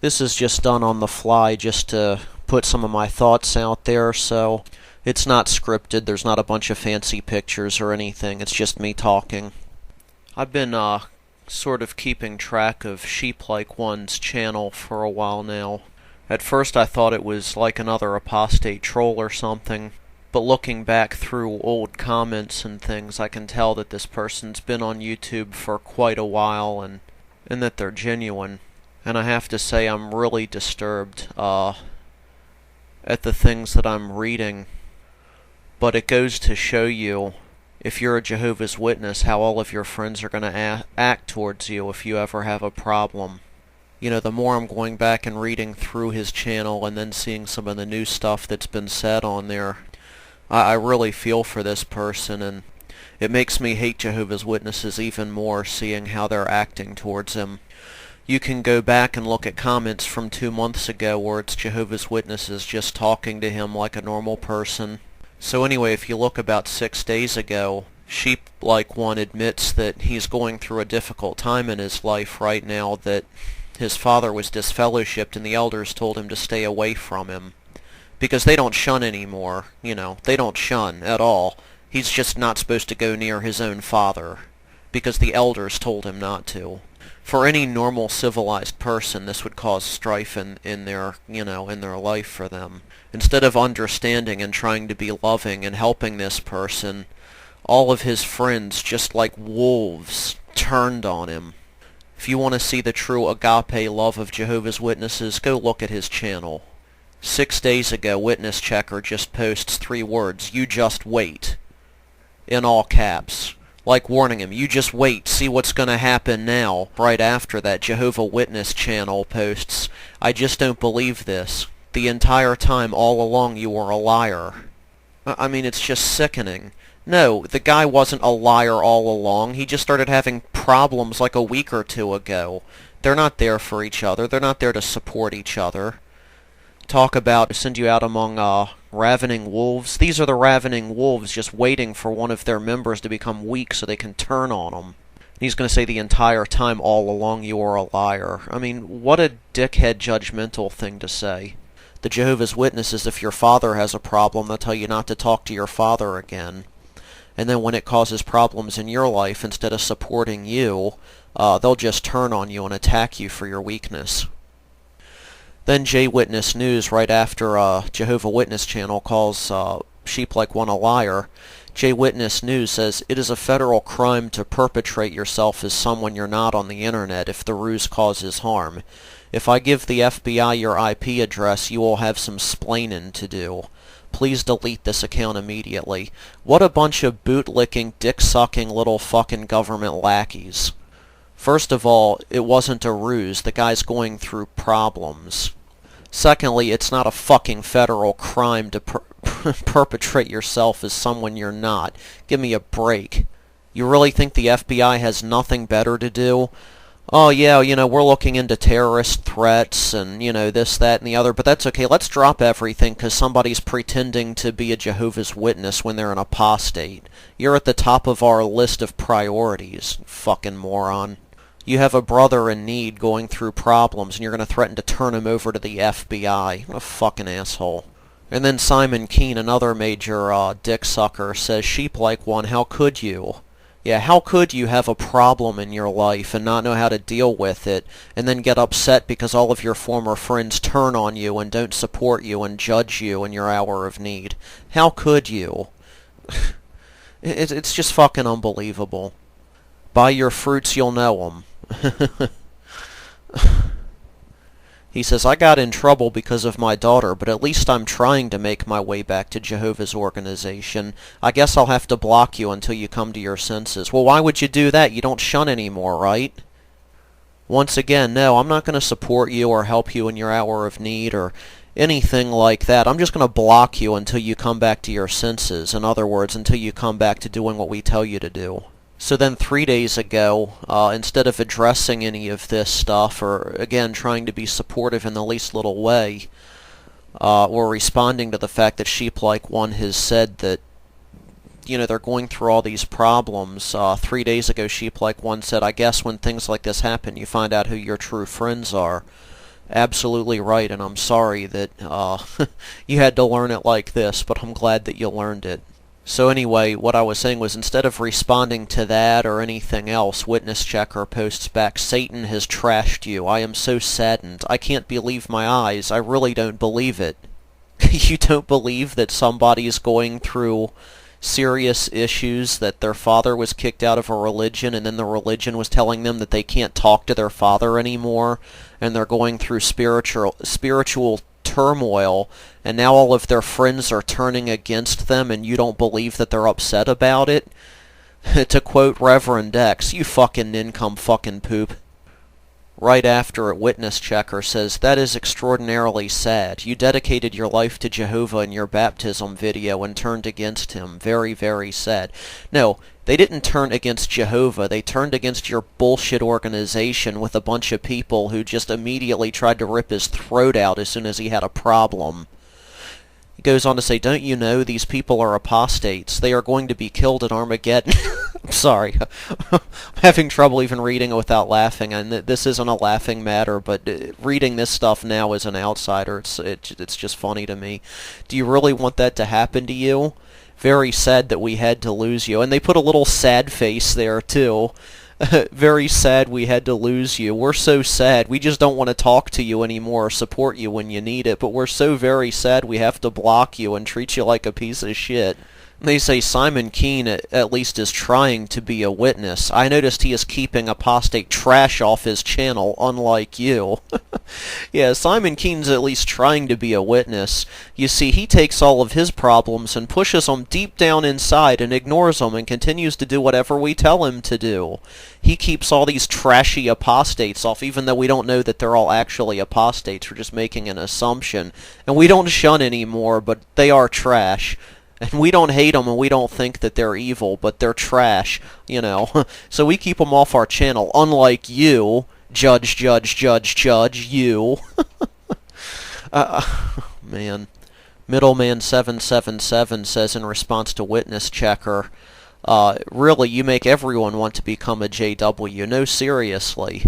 This is just done on the fly just to put some of my thoughts out there, so it's not scripted. There's not a bunch of fancy pictures or anything. It's just me talking. I've been sort of keeping track of Sheeplike1's channel for a while now. At first I thought it was like another apostate troll or something, but looking back through old comments and things, I can tell that this person's been on YouTube for quite a while and that they're genuine. And I have to say I'm really disturbed at the things that I'm reading. But it goes to show you, if you're a Jehovah's Witness, how all of your friends are going to act towards you if you ever have a problem. You know, the more I'm going back and reading through his channel and then seeing some of the new stuff that's been said on there, I really feel for this person, and it makes me hate Jehovah's Witnesses even more, seeing how they're acting towards him. You can go back and look at comments from 2 months ago where it's Jehovah's Witnesses just talking to him like a normal person. So anyway, if you look about 6 days ago, Sheeplike1 admits that he's going through a difficult time in his life right now, that his father was disfellowshipped and the elders told him to stay away from him. Because they don't shun anymore, you know, they don't shun at all. He's just not supposed to go near his own father, because the elders told him not to. For any normal civilized person, this would cause strife in their, you know, in their life for them. Instead of understanding and trying to be loving and helping this person, all of his friends, just like wolves, turned on him. If you want to see the true agape love of Jehovah's Witnesses, go look at his channel. 6 days ago, Witness Checker just posts 3 words, "You just wait," in all caps. Like warning him, you just wait, see what's going to happen now. Right after that, Jehovah Witness channel posts, "I just don't believe this. The entire time, all along, you were a liar." I mean, it's just sickening. No, the guy wasn't a liar all along. He just started having problems like a week or 2 ago. They're not there for each other. They're not there to support each other. Talk about send you out among ravening wolves. These are the ravening wolves just waiting for one of their members to become weak so they can turn on them. He's going to say the entire time, all along, you are a liar. I mean, what a dickhead judgmental thing to say. The Jehovah's Witnesses, if your father has a problem, they'll tell you not to talk to your father again. And then when it causes problems in your life, instead of supporting you, they'll just turn on you and attack you for your weakness. Then J Witness News, right after Jehovah Witness channel calls Sheeplike1 a liar, J Witness News says, "It is a federal crime to perpetrate yourself as someone you're not on the internet if the ruse causes harm. If I give the FBI your IP address, you will have some splainin' to do. Please delete this account immediately." What a bunch of bootlicking, dick-sucking little fucking government lackeys. First of all, it wasn't a ruse. The guy's going through problems. Secondly, it's not a fucking federal crime to perpetrate yourself as someone you're not. Give me a break. You really think the FBI has nothing better to do? Oh yeah, you know, we're looking into terrorist threats and, you know, this, that, and the other, but that's okay. Let's drop everything because somebody's pretending to be a Jehovah's Witness when they're an apostate. You're at the top of our list of priorities, fucking moron. You have a brother in need going through problems, and you're going to threaten to turn him over to the FBI. What a fucking asshole. And then Simon Keene, another major dick sucker, says, "Sheeplike1, how could you? Yeah, how could you have a problem in your life and not know how to deal with it, and then get upset because all of your former friends turn on you and don't support you and judge you in your hour of need? How could you?" It's just fucking unbelievable. By your fruits you'll know them. He says, "I got in trouble because of my daughter, but at least I'm trying to make my way back to Jehovah's organization. I guess I'll have to block you until you come to your senses." Well, why would you do that? You don't shun anymore, right? Once again, no, I'm not going to support you or help you in your hour of need or anything like that. I'm just going to block you until you come back to your senses. In other words, until you come back to doing what we tell you to do. So then 3 days ago, instead of addressing any of this stuff, or again trying to be supportive in the least little way, or responding to the fact that Sheeplike1 has said that, you know, they're going through all these problems, 3 days ago Sheeplike1 said, "I guess when things like this happen, you find out who your true friends are." absolutely right, and I'm sorry that you had to learn it like this, but I'm glad that you learned it. So anyway, what I was saying was, instead of responding to that or anything else, Witness Checker posts back, "Satan has trashed you. I am so saddened. I can't believe my eyes. I really don't believe it." You don't believe that somebody is going through serious issues, that their father was kicked out of a religion and then the religion was telling them that they can't talk to their father anymore, and they're going through spiritual turmoil, and now all of their friends are turning against them, and you don't believe that they're upset about it? To quote Reverend X, "You fucking nincome fucking poop." Right after it, Witness Checker says, "That is extraordinarily sad. You dedicated your life to Jehovah in your baptism video and turned against him. Very, very sad." No, they didn't turn against Jehovah. They turned against your bullshit organization with a bunch of people who just immediately tried to rip his throat out as soon as he had a problem. He goes on to say, "Don't you know these people are apostates? They are going to be killed at Armageddon." I'm sorry. I'm having trouble even reading it without laughing, and this isn't a laughing matter, but reading this stuff now as an outsider, it's just funny to me. Do you really want that to happen to you? Very sad that we had to lose you. And they put a little sad face there, too. Very sad we had to lose you. We're so sad. We just don't want to talk to you anymore or support you when you need it, but we're so very sad we have to block you and treat you like a piece of shit. They say Simon Keene at least is trying to be a witness. I noticed he is keeping apostate trash off his channel, unlike you. Yeah, Simon Keene's at least trying to be a witness. You see, he takes all of his problems and pushes them deep down inside and ignores them and continues to do whatever we tell him to do. He keeps all these trashy apostates off, even though we don't know that they're all actually apostates. We're just making an assumption. And we don't shun anymore, but they are trash. And we don't hate them, and we don't think that they're evil, but they're trash, you know. So we keep them off our channel, unlike you, judge, you. Man. Middleman777 says in response to Witness Checker, "Really, you make everyone want to become a JW. No, seriously."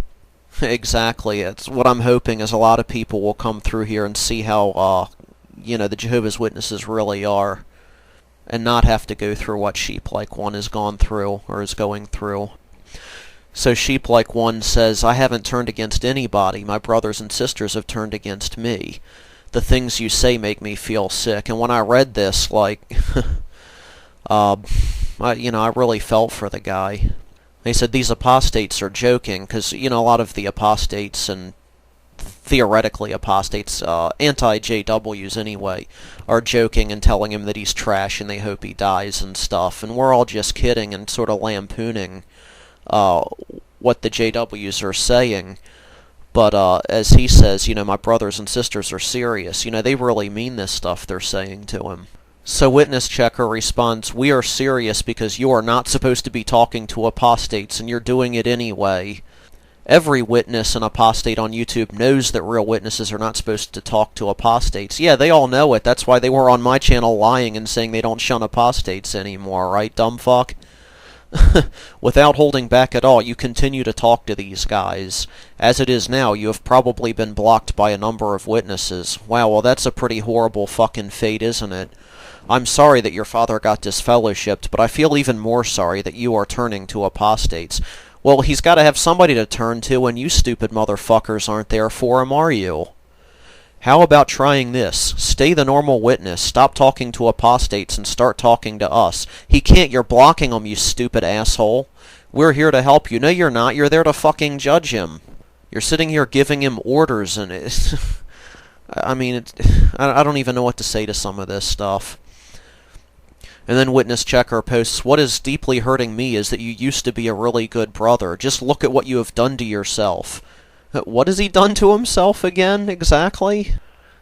Exactly. It's what I'm hoping is a lot of people will come through here and see how, the Jehovah's Witnesses really are, and not have to go through what Sheeplike1 has gone through, or is going through. So Sheeplike1 says, "I haven't turned against anybody. My brothers and sisters have turned against me. The things you say make me feel sick." And when I read this, I really felt for the guy. They said these apostates are joking, because, a lot of the apostates and theoretically apostates, anti-JWs anyway, are joking and telling him that he's trash and they hope he dies and stuff. And we're all just kidding and sort of lampooning what the JWs are saying. But as he says, my brothers and sisters are serious. They really mean this stuff they're saying to him. So Witness Checker responds, "We are serious because you are not supposed to be talking to apostates and you're doing it anyway. Every witness and apostate on YouTube knows that real witnesses are not supposed to talk to apostates." Yeah, they all know it. That's why they were on my channel lying and saying they don't shun apostates anymore, right, dumb fuck? Without holding back at all, you continue to talk to these guys. As it is now, you have probably been blocked by a number of witnesses. Wow, well that's a pretty horrible fucking fate, isn't it? I'm sorry that your father got disfellowshipped, but I feel even more sorry that you are turning to apostates. Well, he's got to have somebody to turn to, and you stupid motherfuckers aren't there for him, are you? How about trying this? Stay the normal witness, stop talking to apostates, and start talking to us. He can't, you're blocking him, you stupid asshole. We're here to help you. No, you're not. You're there to fucking judge him. You're sitting here giving him orders, and it's... I don't even know what to say to some of this stuff. And then Witness Checker posts, "What is deeply hurting me is that you used to be a really good brother. Just look at what you have done to yourself." What has he done to himself again, exactly?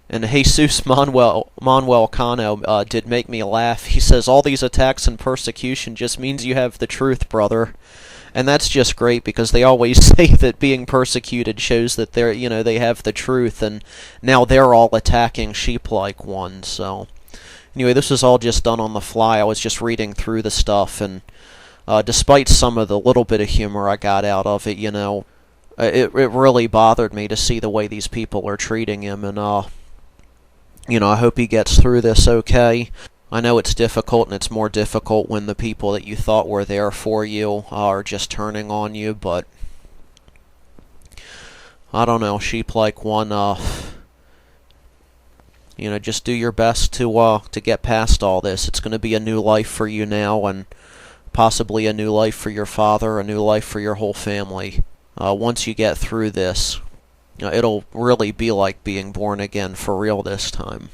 And Jesus Manuel Cano did make me laugh. He says, "All these attacks and persecution just means you have the truth, brother." And that's just great, because they always say that being persecuted shows that they have the truth, and now they're all attacking Sheeplike1, so... Anyway, this was all just done on the fly. I was just reading through the stuff, and despite some of the little bit of humor I got out of it, it really bothered me to see the way these people are treating him, and I hope he gets through this okay. I know it's difficult, and it's more difficult when the people that you thought were there for you are just turning on you, but I don't know, Sheeplike1, just do your best to get past all this. It's going to be a new life for you now, and possibly a new life for your father, a new life for your whole family. Once you get through this, it'll really be like being born again for real this time.